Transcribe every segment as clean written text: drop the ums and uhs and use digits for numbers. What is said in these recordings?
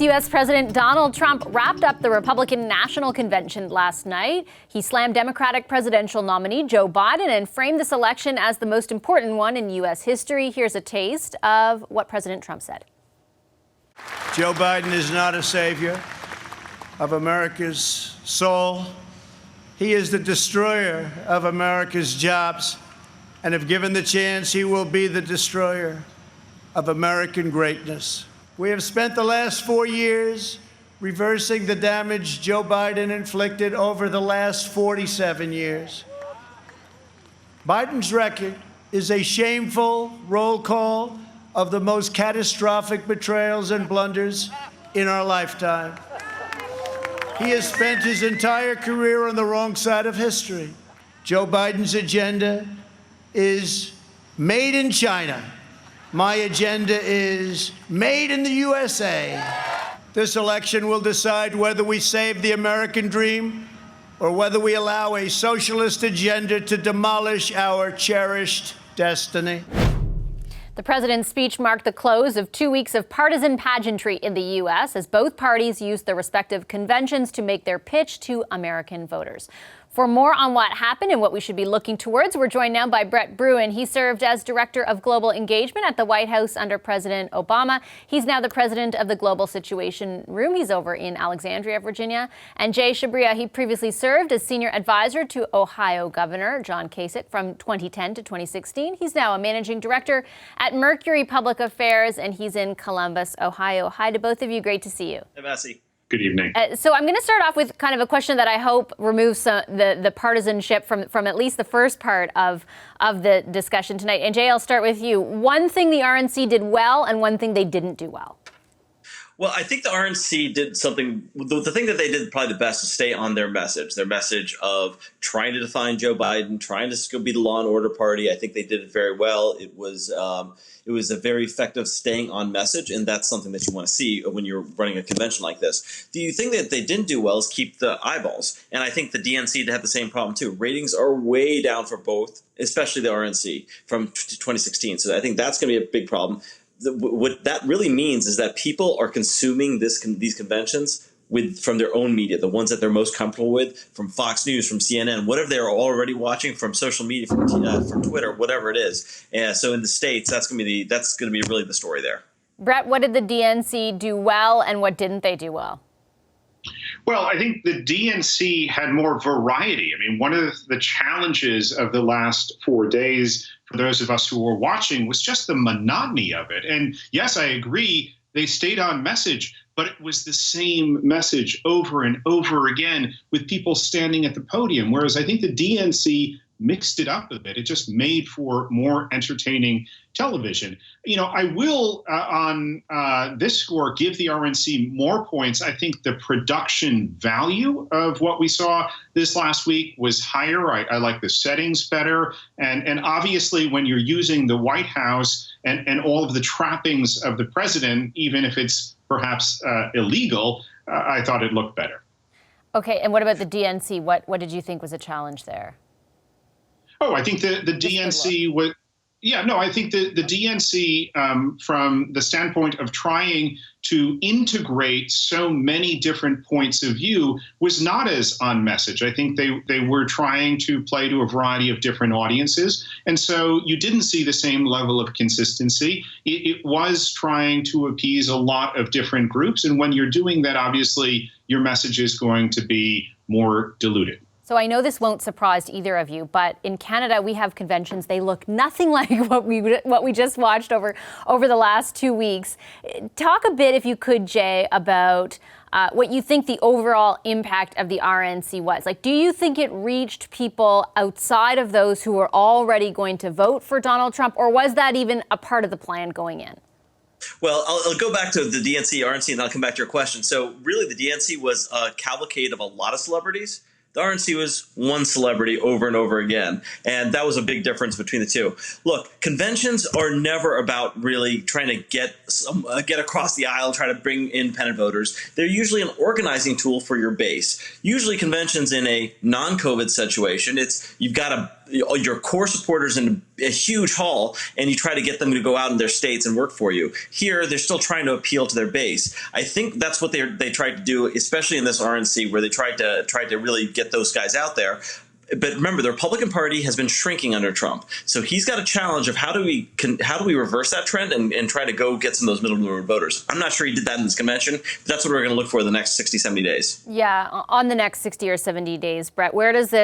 U.S. President Donald Trump wrapped up the Republican National Convention last night. He slammed Democratic presidential nominee Joe Biden and framed this election as the most important one in U.S. history. Here's a taste of what President Trump said. Joe Biden is not a savior of America's soul. He is the destroyer of America's jobs. And if given the chance, he will be the destroyer of American greatness. We have spent the last 4 years reversing the damage Joe Biden inflicted over the last 47 years. Biden's record is a shameful roll call of the most catastrophic betrayals and blunders in our lifetime. He has spent his entire career on the wrong side of history. Joe Biden's agenda is made in China. My agenda is made in the USA. This election will decide whether we save the American dream or whether we allow a socialist agenda to demolish our cherished destiny. The president's speech marked the close of 2 weeks of partisan pageantry in the U.S. as both parties used their respective conventions to make their pitch to American voters. For more on what happened and what we should be looking towards, we're joined now by Brewin. He served as Director of Global Engagement at the White House under President Obama. He's now the president of the Global Situation Room. He's over in Alexandria, Virginia. And Jay Shabria, he previously served as senior advisor to Ohio Governor John Kasich from 2010 to 2016. He's now a managing director at Mercury Public Affairs, and he's in Columbus, Ohio. Hi to both of you. Great to see you. Hey, Massey. Good evening. So I'm going to start off with kind of a question that I hope removes the partisanship from at least the first part of the discussion tonight. And Jay, I'll start with you. One thing the RNC did well and one thing they didn't do well. Well, I think the RNC did something. The thing that they did probably the best is stay on their message of trying to define Joe Biden, trying to be the law and order party. I think they did it very well. It was a very effective staying on message, and that's something that you want to see when you're running a convention like this. The thing that they didn't do well is keep the eyeballs, and I think the DNC had the same problem too. Ratings are way down for both, especially the RNC from 2016. So I think that's going to be a big problem. What that really means is that people are consuming these conventions from their own media, the ones that they're most comfortable with, from Fox News, from CNN, whatever they're already watching, from social media, from Twitter, whatever it is. And so in the States, that's going to be really the story there. Brett, what did the DNC do well and what didn't they do well? Well, I think the DNC had more variety. I mean, one of the challenges of the last 4 days for those of us who were watching was just the monotony of it. And yes, I agree, they stayed on message, but it was the same message over and over again with people standing at the podium. Whereas I think the DNC mixed it up a bit. It just made for more entertaining television. You know, I will, on this score, give the RNC more points. I think the production value of what we saw this last week was higher. I like the settings better. And obviously, when you're using the White House and all of the trappings of the president, even if it's perhaps illegal, I thought it looked better. Okay, and what about the DNC? What did you think was a challenge there? Oh, I think the DNC was, I think the DNC, from the standpoint of trying to integrate so many different points of view, was not as on message. I think they were trying to play to a variety of different audiences. And so you didn't see the same level of consistency. It was trying to appease a lot of different groups. And when you're doing that, obviously, your message is going to be more diluted. So I know this won't surprise either of you, but in Canada we have conventions. They look nothing like what we just watched over the last 2 weeks. Talk a bit, if you could, Jay, about what you think the overall impact of the RNC was. Like, do you think it reached people outside of those who were already going to vote for Donald Trump, or was that even a part of the plan going in? Well, I'll go back to the DNC, RNC, and I'll come back to your question. So really, the DNC was a cavalcade of a lot of celebrities. The RNC was one celebrity over and over again, and that was a big difference between the two. Look, conventions are never about really trying to get across the aisle, try to bring independent voters. They're usually an organizing tool for your base. Usually conventions in a non-COVID situation, you've got your core supporters in a huge haul and you try to get them to go out in their states and work for you. Here, they're still trying to appeal to their base. I think that's what they tried to do, especially in this RNC, where they tried to really get those guys out there. But remember, the Republican Party has been shrinking under Trump. So he's got a challenge of how do we reverse that trend and try to go get some of those middle road voters. I'm not sure he did that in this convention, but that's what we're going to look for the next 60, 70 days. Yeah, on the next 60 or 70 days, Brett,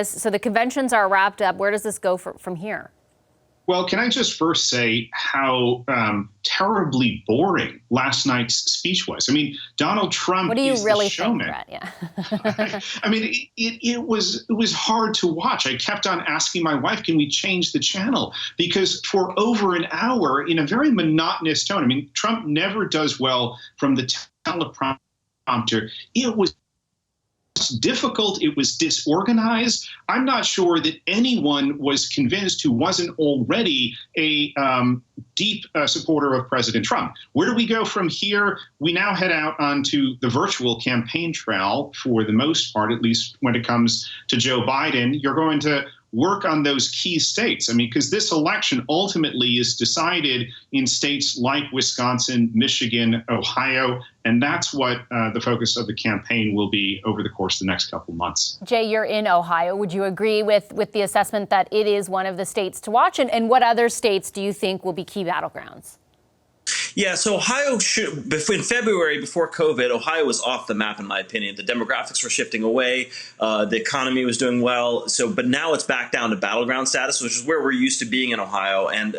so the conventions are wrapped up. Where does this go from here? Well, can I just first say how terribly boring last night's speech was? I mean, Donald Trump what do you is really the showman. think, Brett? Yeah. I mean, it was hard to watch. I kept on asking my wife, can we change the channel? Because for over an hour, in a very monotonous tone, I mean, Trump never does well from the teleprompter. It was difficult. It was disorganized. I'm not sure that anyone was convinced who wasn't already a deep supporter of President Trump. Where do we go from here? We now head out onto the virtual campaign trail for the most part, at least when it comes to Joe Biden. You're going to work on those key states. I mean, because this election ultimately is decided in states like Wisconsin, Michigan, Ohio, and that's what the focus of the campaign will be over the course of the next couple months. Jay, you're in Ohio. Would you agree with the assessment that it is one of the states to watch? And what other states do you think will be key battlegrounds? Yeah, so Ohio in February, before COVID, Ohio was off the map, in my opinion. The demographics were shifting away. The economy was doing well. But now it's back down to battleground status, which is where we're used to being in Ohio, and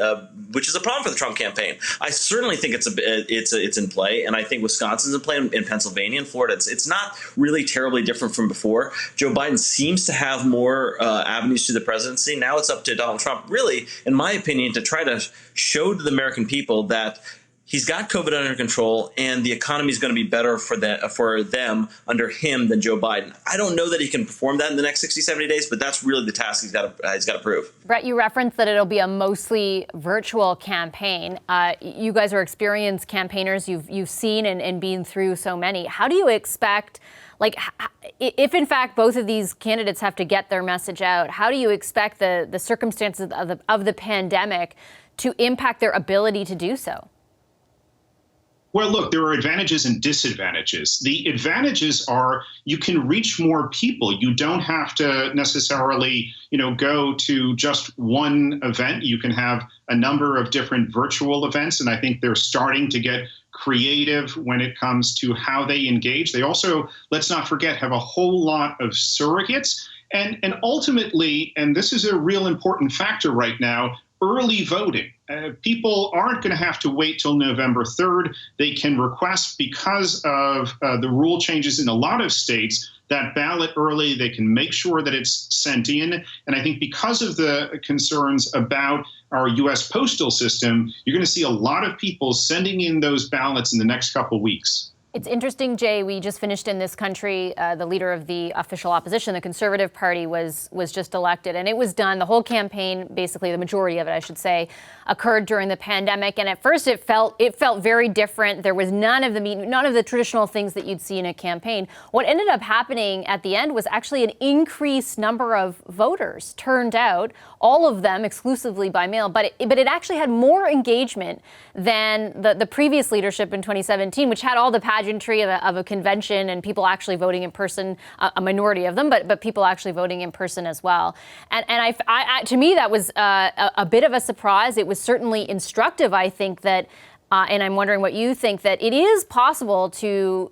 which is a problem for the Trump campaign. I certainly think it's in play, and I think Wisconsin's in play, in Pennsylvania and Florida. It's not really terribly different from before. Joe Biden seems to have more avenues to the presidency. Now it's up to Donald Trump, really, in my opinion, to try to show to the American people that he's got COVID under control, and the economy is going to be better for them under him than Joe Biden. I don't know that he can perform that in the next 60, 70 days, but that's really the task he's got to prove. Brett, you referenced that it'll be a mostly virtual campaign. You guys are experienced campaigners. You've seen and been through so many. How do you expect, if in fact both of these candidates have to get their message out, how do you expect the circumstances of the pandemic to impact their ability to do so? Well, look, there are advantages and disadvantages. The advantages are you can reach more people. You don't have to necessarily, go to just one event. You can have a number of different virtual events, and I think they're starting to get creative when it comes to how they engage. They also, let's not forget, have a whole lot of surrogates. And ultimately, and this is a real important factor right now, early voting. People aren't going to have to wait till November 3rd. They can request, because of the rule changes in a lot of states, that ballot early. They can make sure that it's sent in. And I think because of the concerns about our U.S. postal system, you're going to see a lot of people sending in those ballots in the next couple weeks. It's interesting, Jay, we just finished in this country, the leader of the official opposition, the Conservative Party, was just elected. And it was done, the whole campaign, basically the majority of it, I should say, occurred during the pandemic. And at first it felt very different. There was none of the traditional things that you'd see in a campaign. What ended up happening at the end was actually an increased number of voters turned out, all of them exclusively by mail. But it actually had more engagement than the previous leadership in 2017, which had all the pageantry of a convention and people actually voting in person, a minority of them, but people actually voting in person as well. And to me, that was a bit of a surprise. It was certainly instructive, I think, that and I'm wondering what you think, that it is possible to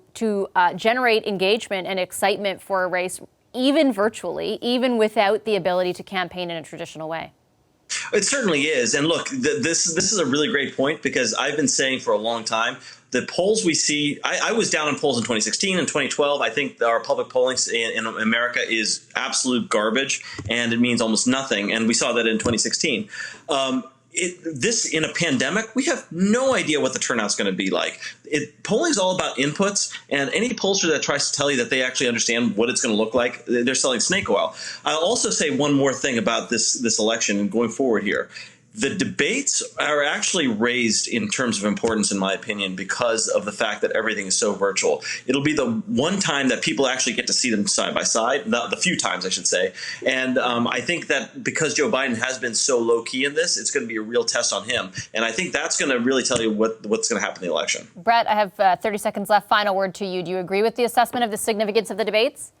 generate engagement and excitement for a race, even virtually, even without the ability to campaign in a traditional way. It certainly is. And look, this is a really great point, because I've been saying for a long time, the polls we see, I was down in polls in 2016 and 2012. I think our public polling in America is absolute garbage, and it means almost nothing. And we saw that in 2016. This in a pandemic, we have no idea what the turnout's going to be like. Polling is all about inputs, and any pollster that tries to tell you that they actually understand what it's going to look like, they're selling snake oil. I'll also say one more thing about this election and going forward here. The debates are actually raised in terms of importance, in my opinion, because of the fact that everything is so virtual. It'll be the one time that people actually get to see them side by side, the few times, I should say. And I think that because Joe Biden has been so low key in this, it's going to be a real test on him. And I think that's going to really tell you what's going to happen in the election. Brett, I have 30 seconds left. Final word to you. Do you agree with the assessment of the significance of the debates?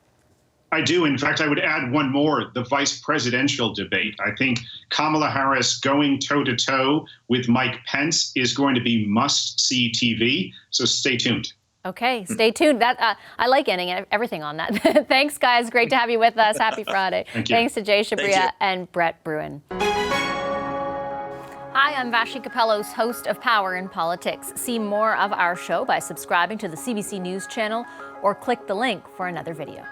I do. In fact, I would add one more, the vice presidential debate. I think Kamala Harris going toe-to-toe with Mike Pence is going to be must-see TV. So stay tuned. Okay, stay tuned. That I like ending everything on that. Thanks, guys. Great to have you with us. Happy Friday. Thank you. Thanks to Jay Shabria and Brett Brewin. Hi, I'm Vashi Capellos, host of Power in Politics. See more of our show by subscribing to the CBC News channel or click the link for another video.